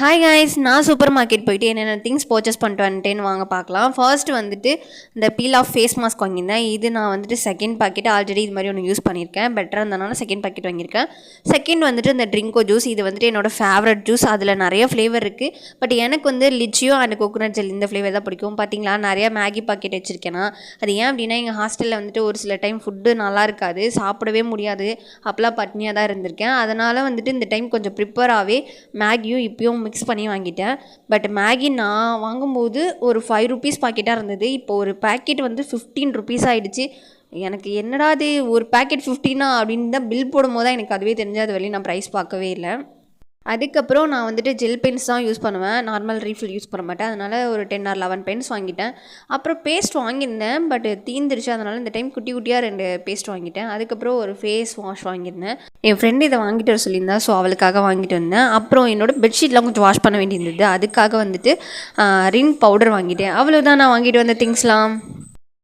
Hi guys, நான் super market போயிட்டு என்னென்ன திங்ஸ் பர்ச்சேஸ் பண்ணிட்டு வந்துட்டேன்னு வாங்க பார்க்கலாம். ஃபர்ஸ்ட் வந்துட்டு இந்த பீல் ஆஃப் ஃபேஸ் மாஸ்க் வாங்கியிருந்தேன். இது நான் வந்துட்டு செகண்ட் பாக்கெட் ஆல்ரெடி இது மாதிரி ஒன்று யூஸ் பண்ணியிருக்கேன். பெட்டராக இருந்தனால செகண்ட் பாக்கெட் வாங்கியிருக்கேன். செகண்ட் வந்துட்டு இந்த ட்ரிங்கோ ஜூஸ். இது வந்துட்டு என்னோடய ஃபேவரட் ஜூஸ். அதில் நிறைய ஃப்ளேவர் இருக்குது. பட் எனக்கு வந்து லிச்சியோ அண்ட் கோகோனட் ஜெல் இந்த ஃப்ளேவர் தான் பிடிக்கும். பார்த்தீங்களா, நிறையா மேகி பாக்கெட் வச்சுருக்கேன்னா அது ஏன் அப்படின்னா எங்கள் ஹாஸ்டலில் வந்துட்டு ஒரு சில டைம் ஃபுட்டு நல்லா இருக்காது, சாப்பிடவே முடியாது, அப்போலாம் பட்னியாக தான் இருந்திருக்கேன். அதனால் வந்துட்டு இந்த டைம் கொஞ்சம் ப்ரிப்பராகவே மேகியும் இப்போயும் மிக்ஸ் பண்ணி வாங்கிட்டேன். பட் மேகி நான் வாங்கும்போது ஒரு 5 ருபீஸ் பாக்கெட்டாக இருந்தது. இப்போ ஒரு பேக்கெட் வந்து 15 ருபீஸ் ஆகிடுச்சு. எனக்கு என்னடா அது, ஒரு பேக்கெட் 15 அப்படின்னு தான் பில் போடும்போது தான் எனக்கு அதுவே தெரிஞ்சு அது வெளியே நான் ப்ரைஸ் பார்க்கவே இல்லை. அதுக்கப்புறம் நான் வந்துட்டு ஜெல் பென்ஸ் தான் யூஸ் பண்ணுவேன், நார்மல் ரீஃபில் யூஸ் பண்ண மாட்டேன். அதனால் ஒரு 10 ஆர் 11 பென்ஸ் வாங்கிட்டேன். அப்புறம் பேஸ்ட் வாங்கியிருந்தேன், பட் தீந்துருச்சு. அதனால் இந்த டைம் குட்டி குட்டியாக 2 பேஸ்ட் வாங்கிட்டேன். அதுக்கப்புறம் ஒரு ஃபேஸ் வாஷ் வாங்கியிருந்தேன். என் ஃப்ரெண்டு இதை வாங்கிட்டு வர சொல்லியிருந்தா, ஸோ அவளுக்காக வாங்கிட்டு வந்தேன். அப்புறம் என்னோடய பெட்ஷீட்லாம் கொஞ்சம் வாஷ் பண்ண வேண்டியிருந்தது. அதுக்காக வந்துட்டு ரின் பவுடர் வாங்கிட்டேன். அவ்வளோதான் நான் வாங்கிட்டு வந்த திங்ஸ்லாம்.